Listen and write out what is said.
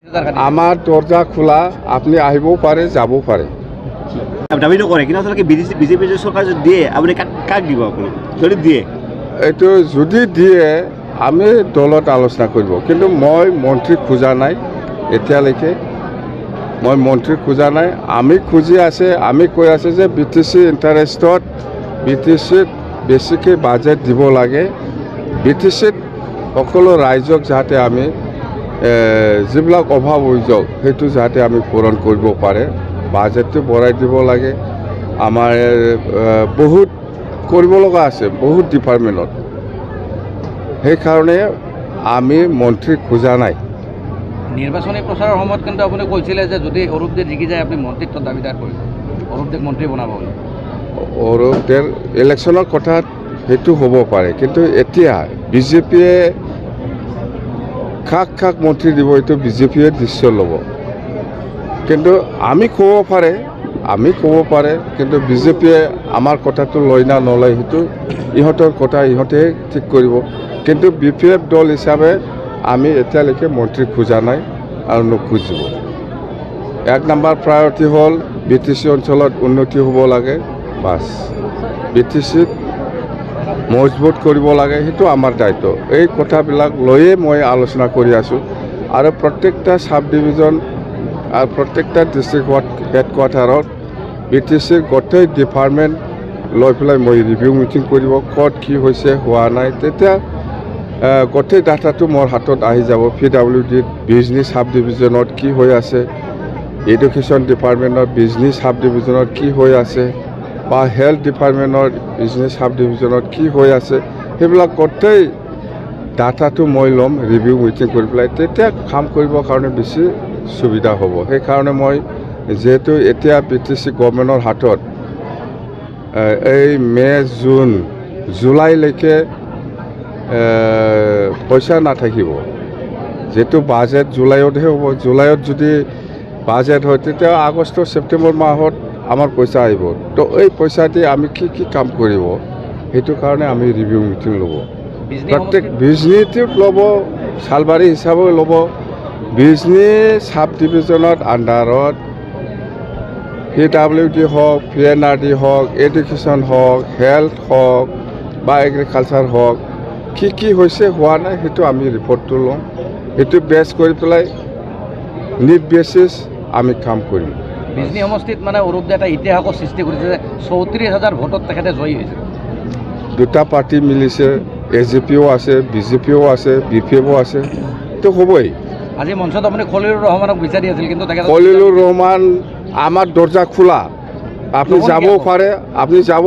আমাৰ দৰজা খোলা, আপনি আহিবও পাৰে, যাবও পাৰে। দাবি নকৰে কিন্তু আচলতে বিজেপি চৰকাৰ যদি দিয়ে আপুনি কাক দিব আপুনি যদি দিয়ে এইটো যদি দিয়ে আমি দলত আলোচনা কৰিব, কিন্তু মই মন্ত্ৰী খোজা নাই এতিয়ালৈকে। মই মন্ত্ৰী খোজা নাই, আমি খুজি আছে, আমি কৈ আছে যে BTC ইণ্টাৰেষ্টত BTCত বেছিকৈ বাজেট দিব লাগে। BTCত সকলো ৰাইজক যাতে আমি যিবিলাক অভাৱ অভিযোগ সেইটো যাতে আমি পূৰণ কৰিব পাৰে, বাজেটটো বঢ়াই দিব লাগে। আমাৰ বহুত কৰিব লগা আছে বহুত ডিপাৰ্টমেণ্টত, সেইকাৰণে আমি মন্ত্ৰী খোজা নাই। নিৰ্বাচনী প্ৰচাৰৰ সময়ত কিন্তু আপুনি কৈছিলে যে যদি অৰূপদে জিকি যায় আপুনি মন্ত্ৰীত্ব দাবীদাৰ কৰিব, অৰূপদেক মন্ত্ৰী বনাব বুলি। অৰূপদেৰ ইলেকশ্যনৰ কথাত সেইটো হ'ব পাৰে, কিন্তু এতিয়া বিজেপিয়ে কাক মন্ত্ৰী দিব এইটো বিজেপিয়ে নিশ্চয় ল'ব। কিন্তু আমি ক'ব পাৰে, কিন্তু বিজেপিয়ে আমাৰ কথাটো লয় না নলয় সেইটো ইহঁতৰ কথা, ইহঁতে ঠিক কৰিব। কিন্তু BPF দল হিচাপে আমি এতিয়ালৈকে মন্ত্ৰী খোজা নাই আৰু নোখোজিব। 1 নম্বৰ প্ৰায়ৰিটি হ'ল BTC অঞ্চলত উন্নতি হ'ব লাগে, বাছ। BTCত মজবুত কৰিব লাগে, সেইটো আমাৰ দায়িত্ব। এই কথাবিলাক লৈয়ে মই আলোচনা কৰি আছোঁ। আৰু প্ৰত্যেকটা চাব ডিভিজন আৰু প্ৰত্যেকটা ডিষ্ট্ৰিক্ট হেডকোৱাৰ্টাৰত BTCৰ গোটেই ডিপাৰ্টমেণ্ট লৈ পেলাই মই ৰিভিউ মিটিং কৰিব, ক'ত কি হৈছে হোৱা নাই। তেতিয়া গোটেই ডাটাটো মোৰ হাতত আহি যাব। PWDত বিজনেছ চাব ডিভিজনত কি হৈ আছে, এডুকেশ্যন ডিপাৰ্টমেণ্টৰ বিজনেছ চাব ডিভিজনত কি হৈ আছে, বা হেল্থ ডিপাৰ্টমেণ্টৰ বিজনেছ চাব ডিভিজনত কি হৈ আছে, সেইবিলাক গোটেই ডাটাটো মই ল'ম ৰিভিউ মিটিং কৰি পেলাই। তেতিয়া কাম কৰিবৰ কাৰণে বেছি সুবিধা হ'ব। সেইকাৰণে মই যিহেতু এতিয়া BTC গভৰ্ণমেণ্টৰ হাতত এই মে' জুন জুলাইলৈকে পইচা নাথাকিব। যিহেতু বাজেট জুলাইতহে হ'ব, জুলাইত যদি বাজেট হয় তেতিয়া আগষ্ট ছেপ্টেম্বৰ মাহত আমাৰ পইচা আহিব। তো এই পইচা দি আমি কি কাম কৰিব, সেইটো কাৰণে আমি ৰিভিউ মিটিং ল'ব। প্ৰত্যেক বিজনীটোত ল'ব, চালবাৰী হিচাপে ল'ব। বিজনেছ চাব ডিভিজনত আণ্ডাৰত PWD হওক, PNRD হওক, এডুকেশ্যন হওক, হেল্থ হওক বা এগ্ৰিকালচাৰ হওক, কি হৈছে হোৱা নাই সেইটো আমি ৰিপৰ্টটো ল'ম। সেইটো বেছ কৰি পেলাই নিড বেচিছ আমি কাম কৰিম। বিজনী সমষ্টিত মানে অৰূপদে এটা ইতিহাসৰ সৃষ্টি কৰিছে যে 34,000 ভোটত তেখেতে জয়ী হৈছে। দুটা পাৰ্টি মিলিছে, AGPও আছে, BJPও আছে, BPFও আছে, তো হ'বই। আজি মঞ্চত আপুনি খলিলুৰ ৰহমানক বিচাৰি আছিল, কিন্তু তেখেতে খলিলুৰ ৰহমান আমাৰ দৰজা খোলা, আপনি যাব পাৰে, আপনি যাব